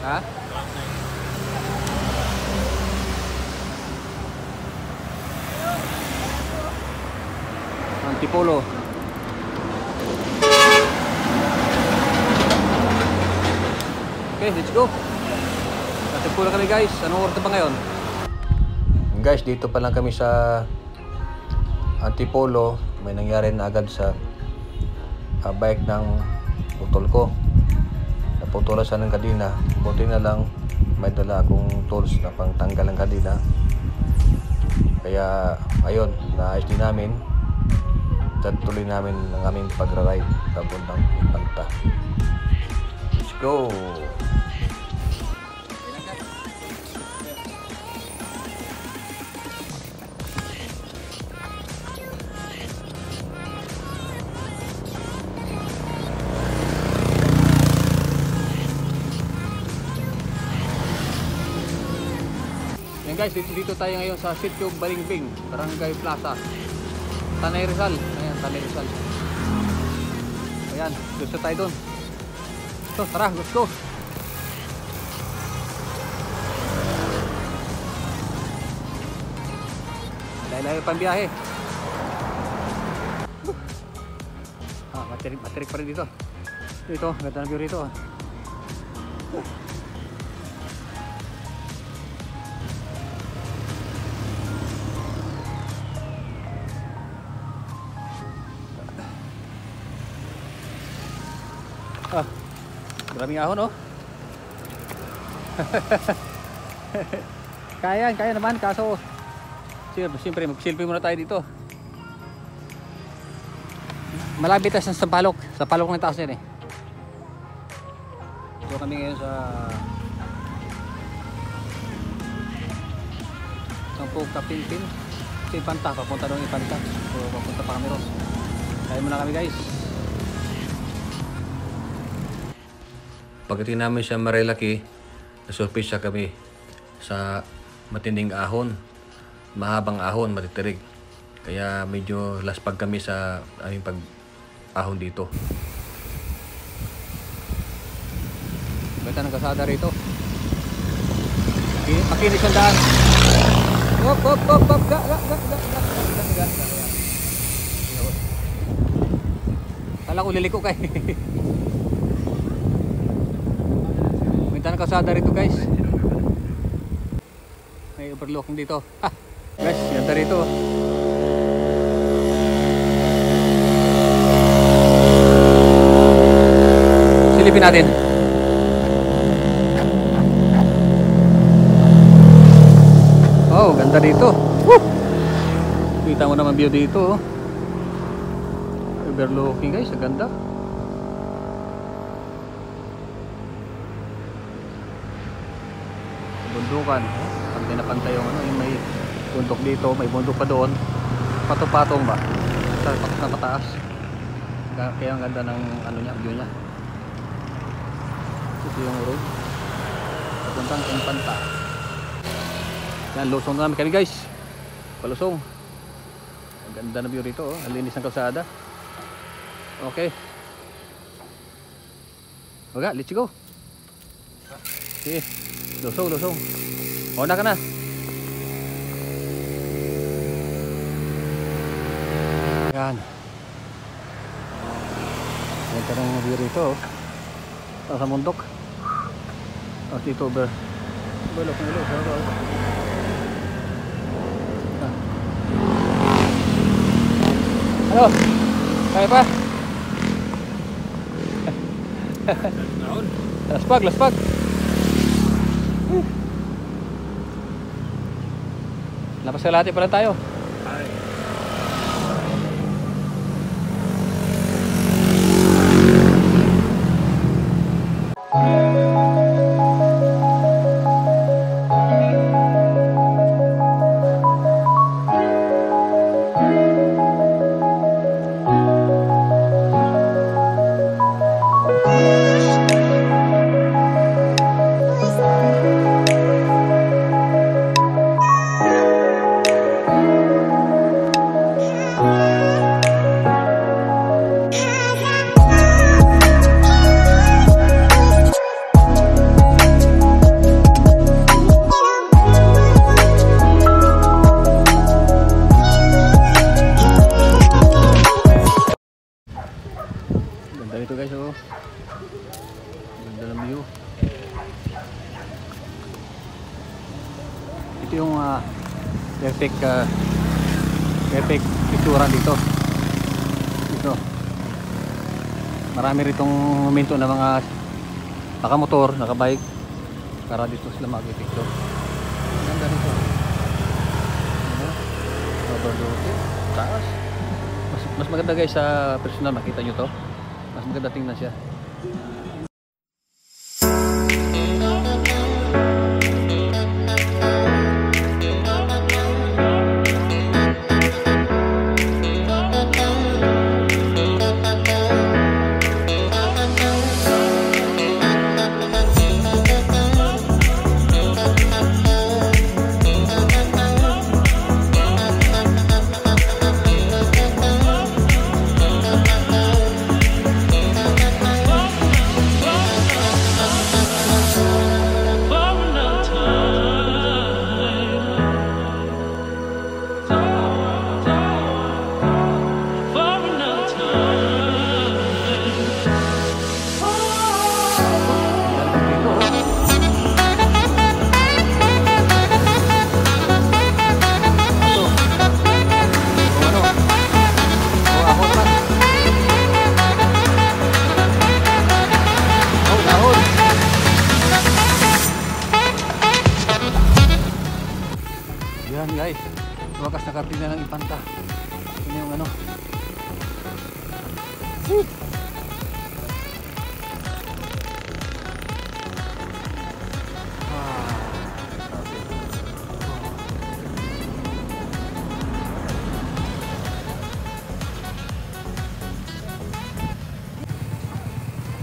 Ha? Antipolo. Okay, let's go. Antipolo kami guys. Anong oras na ba ngayon? Guys, dito pa lang kami sa Antipolo. May nangyari na agad sa bike ng utol ko. Naputulasan ng kadina. Buti na lang may dala akong tools na pangtanggal ng kadina. Kaya ayun, naayos din namin. Tuloy namin ang aming pagra-ride papuntang Infanta. Let's go! Yan guys, dito tayo ngayon sa Sitio Balingbing, Barangay Plaza, Tanay Rizal. Ayan, Tanay Rizal. Ayan, gusto tayo dun. So, tara, let's go. Layo-layo pang biyahe. Matirik pa rin dito. Dito, ganda ng view rito. Maraming ahon, oh. Kaya naman, kaso siyempre mag-selfie muna tayo dito. Malapit tayo sa Palok. Sa Palok ng taas yan eh. So kami ngayon sa Sampung Kapinpin. Sa Infanta, papunta doon Infanta. So papunta pa kami ron. Kaya muna kami guys. Pagdating namin sa Marilaki, nasurpresa kami sa matinding ahon. Mahabang ahon, matitirig. Kaya medyo laspag kami sa aming pag-ahon dito. Ganda ng kasada rito. Pakinis ang daan. Hop. Kala ko liliko kay. Ganda ng kasada rito guys. May overlooking dito. Ha! Guys, ganda rito. Silipin natin. Oh, ganda dito. Woo! Kita mo naman view dito. Overlooking guys, ganda. Bundukan. Pantay na pantay yung ano, yung may bundok dito, may bundok pa doon. Patong-patong ba? Sa pataas. Kaya ang ganda ng ano niya, view niya. Ito yung road. Papuntang Infanta. Yan, lusong na namin kami guys. Palusong. Ang ganda na view rito, oh. Ang linis ng kalsada. Okay. Okay, let's go. Okay. Lusong. Una ka na. Yan. Ganda ng view rito, oh. Sa mundok. Dito belok. Halo. Kaya pa? Laspag. Lapas kalahati pala tayo. Ito yung perfect perfect picturean dito. Ito. Marami ritong momento na mga nakamotor, nakabike para dito sila mag-picture. Ganda dito. Taas. Mas maganda guys sa personal, makita nyo to. Mas maganda tingnan siya. Yan guys, wakas nakarating na ng Impanta. Ito na yung ano.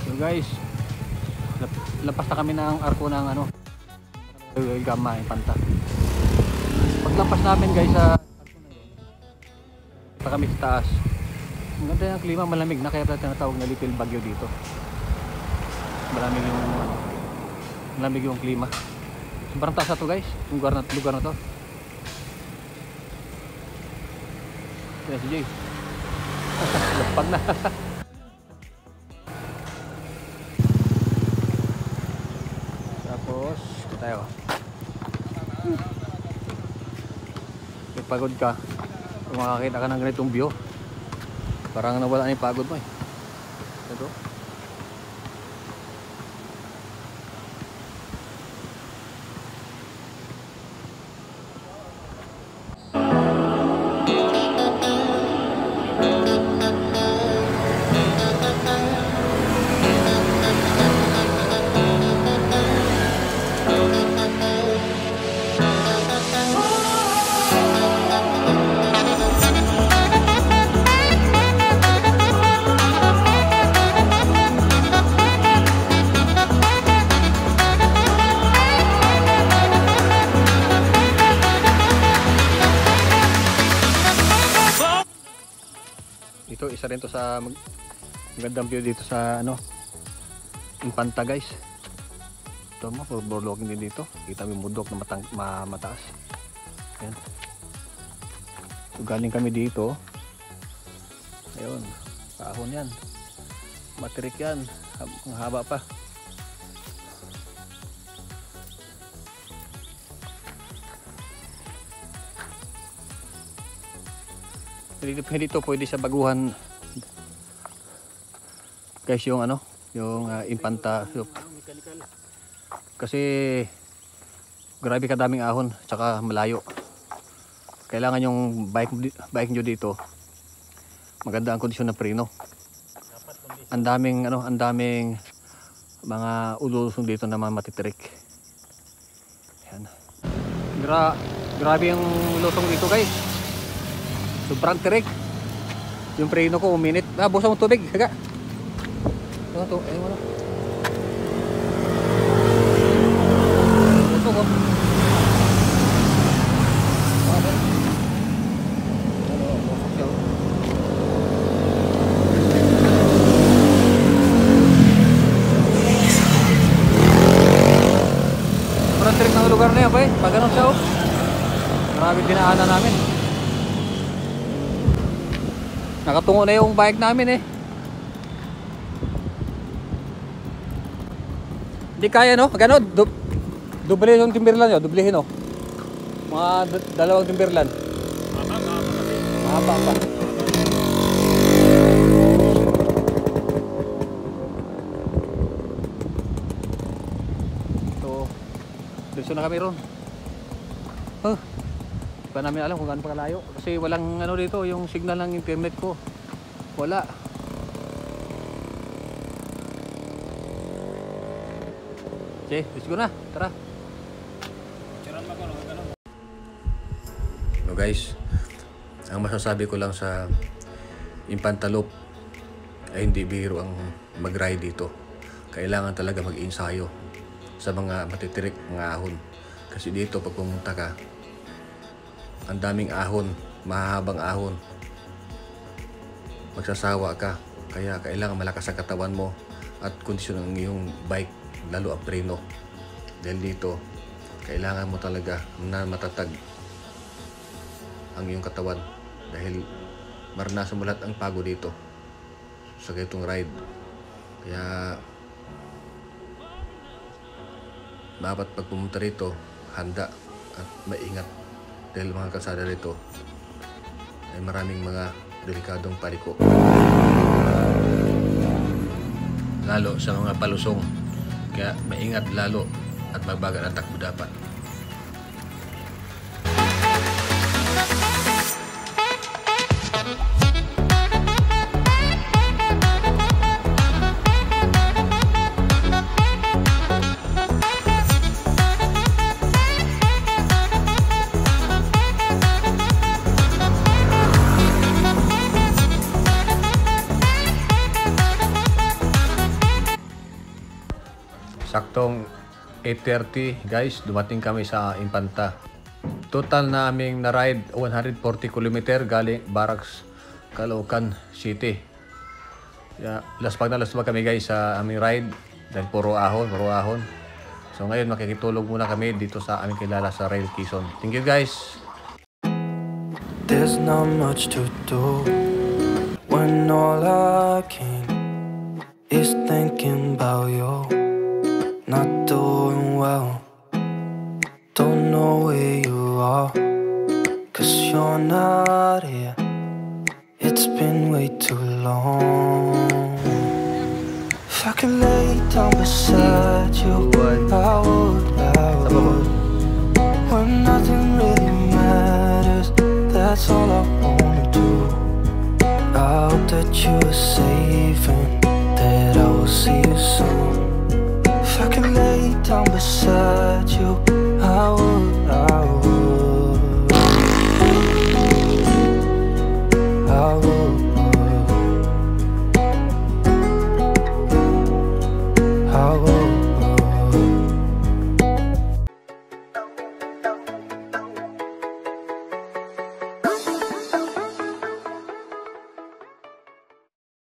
So guys, lapas na kami ng arko ng ano, Gama, Impanta. Paglampas namin guys sa pa kami sa taas. Ang ganda ng klima, malamig na, kaya tinatawag na little bagyo dito. Malamig yung klima. Sobrang taas na to guys, yung lugar na to. Kaya si Jay lapag na. Tapos tayo. Pagod ka kung makakita ka ng ganitong view, parang nawala na yung pagod mo eh. Ito isa rin to sa magandang view dito sa ano, Impanta guys. Ito mo, borlogin din dito. Kita mo yung mudok na mataas. Ayan. So galing kami dito. Ayun, kaahon yan. Matirik yan. Ang haba pa. Hindi to pwede sa baguhan guys, yung ano, yung Impanta kasi grabe kadaming ahon tsaka malayo. Kailangan yung bike nyo dito maganda ang kondisyon ng preno. Ang daming ano, ang daming mga ulusong dito na matitirik. Yan. Grabe yung lusong dito guys. Sobrang tirik. Yung preno ko uminit. Busa mo tubig. Haga. Ano to? Ayun mo na. Ito ko. Sobrang tirik ng lugar na yan, bay. Pag ganun siya, oh. Maraming dinaanan namin. Nakatungo na yung bike namin eh. Hindi kaya no? Magano? Dublehin yung timberlan nyo. Dublehin no? Mga dalawang Timberland. Mahaba pa. So, diretso na kami ron. Huh. Di pa namin alam kung gaano pa kalayo. Kasi walang ano dito, yung signal ng internet ko. Wala. Okay, let's go na. Tara. So guys, ang masasabi ko lang sa Infanta Loop ay hindi biro ang mag-ride dito. Kailangan talaga mag-ensayo sa mga matitirik ng ahon. Kasi dito pag pumunta ka, ang daming ahon, mahahabang ahon. Magsasawa ka. Kaya kailangan malakas ang katawan mo at kondisyon ng iyong bike, lalo ang preno. Dahil dito, kailangan mo talaga na matatag ang iyong katawan. Dahil maranasan mo lahat ang pagod dito sa ganitong ride. Kaya dapat pag pumunta rito, handa at maingat. Dahil mga kalsada rito ay maraming mga delikadong paliko. Lalo sa mga palusong. Kaya maingat lalo at magbagal ang takbo dapat. Saktong 8:30 guys, dumating kami sa Infanta. Total naming na-ride 140 km galing Barracks, Caloocan City. Laswag na laswag kami guys sa aming ride dahil puro ahon. So ngayon makikitulog muna kami dito sa aming kilala sa Rail Quezon. Thank you guys. There's not much to do when all I can is thinking about you. Not doing well, don't know where you are, 'cause you're not here. It's been way too long. If I could lay down beside you, I would. When nothing really matters, that's all I wanna do. I hope that you are safe and that I will see you soon. If I could lay down beside you, I would.